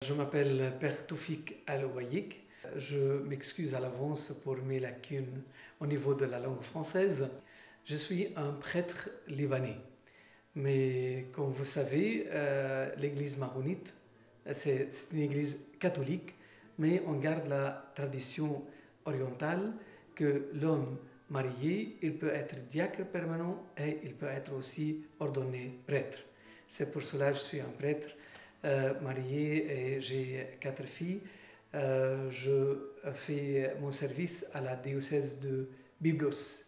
Je m'appelle Père Toufik Al-Ouayik. Je m'excuse à l'avance pour mes lacunes au niveau de la langue française. Je suis un prêtre libanais. Mais comme vous savez, l'église maronite, c'est une église catholique, mais on garde la tradition orientale que l'homme marié, il peut être diacre permanent et il peut être aussi ordonné prêtre. C'est pour cela que je suis un prêtre marié et j'ai 4 filles. Je fais mon service à la diocèse de Byblos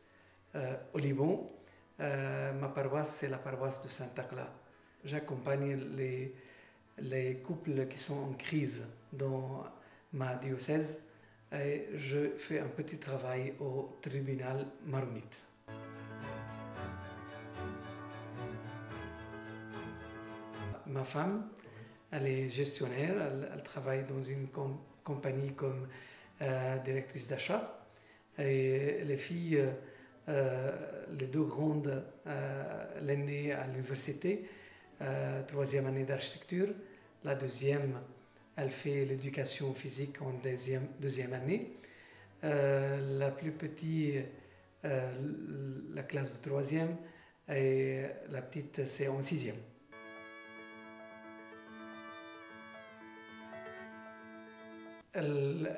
au Liban. Ma paroisse, c'est la paroisse de Saint-Akla. J'accompagne les couples qui sont en crise dans ma diocèse et je fais un petit travail au tribunal maronite. Ma femme, elle est gestionnaire, elle travaille dans une compagnie comme directrice d'achat. Et les filles, les 2 grandes, l'aînée à l'université, 3e année d'architecture. La deuxième, elle fait l'éducation physique en deuxième année. La plus petite, la classe de 3e, et la petite, c'est en 6e.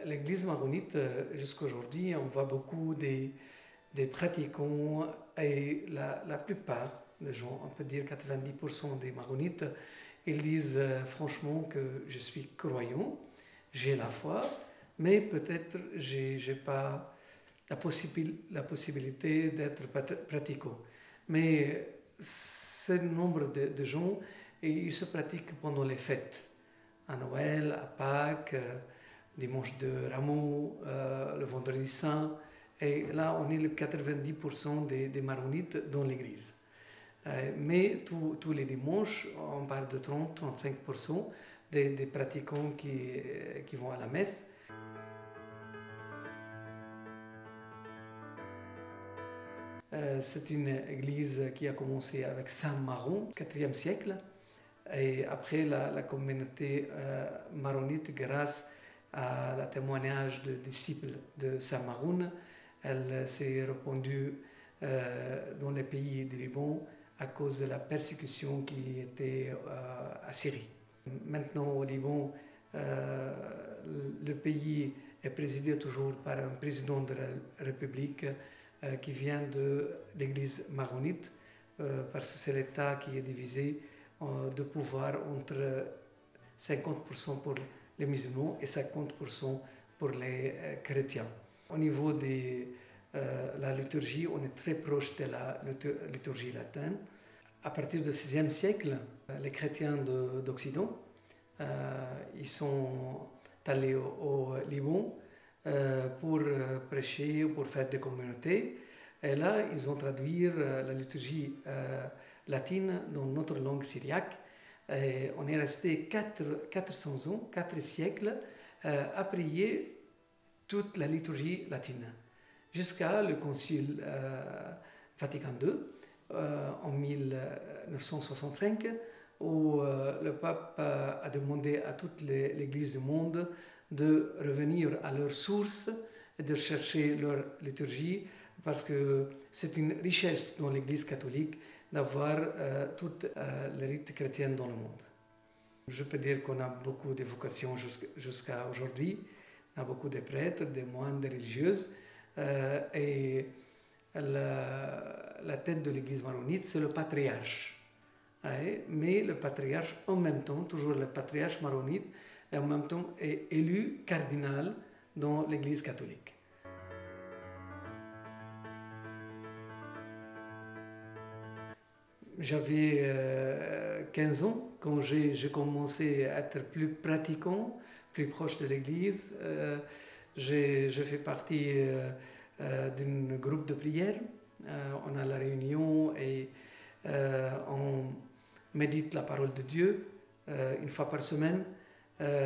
L'église maronite, jusqu'à aujourd'hui, on voit beaucoup des pratiquants et la plupart des gens, on peut dire 90% des maronites, ils disent franchement que je suis croyant, j'ai la foi, mais peut-être j'ai pas la possibilité d'être pratiquant. Mais ce nombre de gens, ils se pratiquent pendant les fêtes, à Noël, à Pâques, dimanche de Rameau, le vendredi saint. Et là, on est le 90% des maronites dans l'église. Mais tous les dimanches, on parle de 30-35% des pratiquants qui vont à la messe. C'est une église qui a commencé avec Saint Maron, 4e siècle. Et après, la communauté maronite, grâce à la témoignage de disciples de Saint Maroun, elle s'est répandue dans les pays du Liban à cause de la persécution qui était à Syrie. Maintenant au Liban, le pays est présidé toujours par un président de la République qui vient de l'église maronite, parce que c'est l'État qui est divisé de pouvoir entre 50% pour les musulmans et 50% pour les chrétiens. Au niveau de la liturgie, on est très proche de la liturgie latine. À partir du 6e siècle, les chrétiens d'Occident, ils sont allés au Liban pour prêcher, pour faire des communautés. Et là, ils ont traduit la liturgie latine dans notre langue syriaque. Et on est resté 400 ans, 4 siècles, à prier toute la liturgie latine, jusqu'à le Concile Vatican II en 1965, où le pape a demandé à toute l'Église du monde de revenir à leur source et de chercher leur liturgie, parce que c'est une richesse dans l'Église catholique d'avoir toutes les rites chrétiennes dans le monde. Je peux dire qu'on a beaucoup de vocations jusqu'à aujourd'hui. On a beaucoup de prêtres, de moines, de religieuses. Et la tête de l'église maronite, c'est le patriarche. Mais le patriarche, en même temps, toujours le patriarche maronite, et en même temps est élu cardinal dans l'église catholique. J'avais 15 ans quand j'ai commencé à être plus pratiquant, plus proche de l'église. Je fais partie d'un groupe de prière. On a la réunion et on médite la parole de Dieu une fois par semaine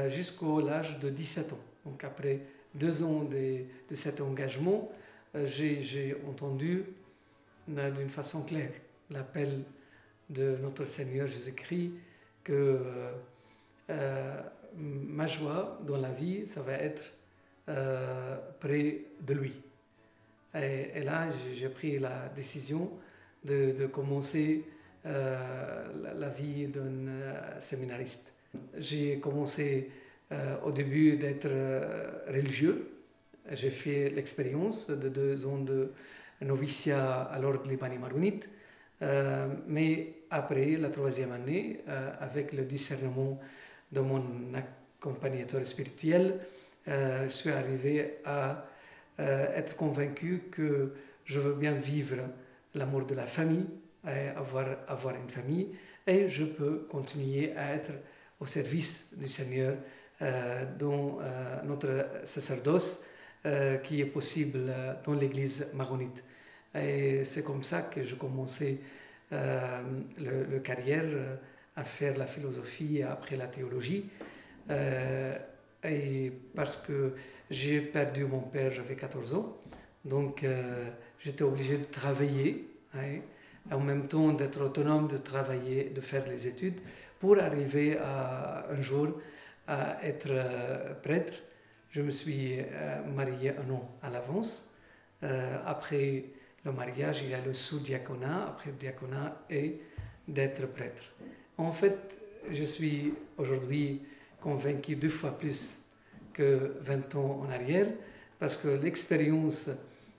jusqu'à l'âge de 17 ans. Donc après 2 ans de cet engagement, j'ai entendu d'une façon claire l'appel de notre Seigneur Jésus-Christ que ma joie dans la vie, ça va être près de lui. Et là, j'ai pris la décision de commencer la vie d'un séminariste. J'ai commencé au début d'être religieux. J'ai fait l'expérience de 2 ans de noviciat à l'ordre libanais maronite. Mais après la 3e année, avec le discernement de mon accompagnateur spirituel, je suis arrivé à être convaincu que je veux bien vivre l'amour de la famille, et avoir une famille, et je peux continuer à être au service du Seigneur dans notre sacerdoce qui est possible dans l'église maronite. Et c'est comme ça que j'ai commencé le carrière à faire la philosophie et après la théologie. Et parce que j'ai perdu mon père, j'avais 14 ans, donc j'étais obligé de travailler, hein, en même temps d'être autonome, de travailler, de faire les études, pour arriver un jour à être prêtre. Je me suis marié 1 an à l'avance. Après le mariage, il y a le sous-diaconat, après le diaconat et d'être prêtre. En fait, je suis aujourd'hui convaincu 2 fois plus que 20 ans en arrière, parce que l'expérience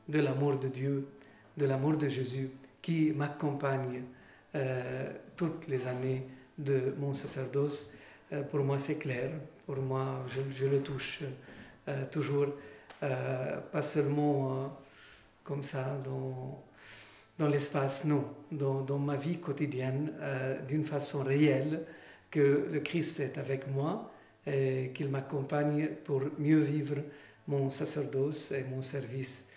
de l'amour de Dieu, de l'amour de Jésus, qui m'accompagne toutes les années de mon sacerdoce, pour moi c'est clair, pour moi je le touche toujours, pas seulement comme ça dans l'espace, non, dans ma vie quotidienne, d'une façon réelle, que le Christ est avec moi et qu'il m'accompagne pour mieux vivre mon sacerdoce et mon service.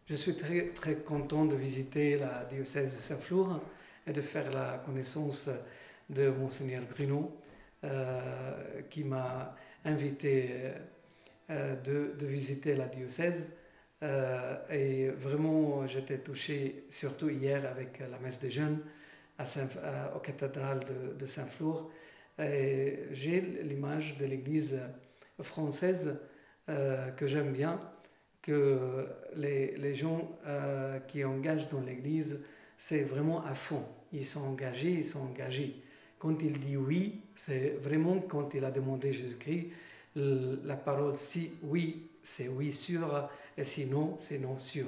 Je suis très, très content de visiter la diocèse de Saint-Flour et de faire la connaissance de Monseigneur Bruno, qui m'a invité de visiter la diocèse. Et vraiment, j'étais touché, surtout hier avec la messe des jeunes aux cathédrales de Saint-Flour. J'ai l'image de l'église française que j'aime bien, que les gens qui engagent dans l'église, c'est vraiment à fond. Ils sont engagés. Quand il dit oui, c'est vraiment quand il a demandé Jésus-Christ, la parole si oui, c'est oui sûr, et si non, c'est non sûr.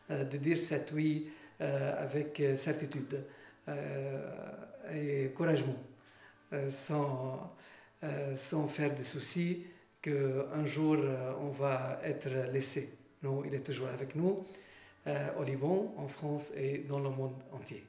De dire cet oui avec certitude et couragement, sans faire de soucis qu'un jour on va être laissé. Non, il est toujours avec nous, au Liban, en France et dans le monde entier.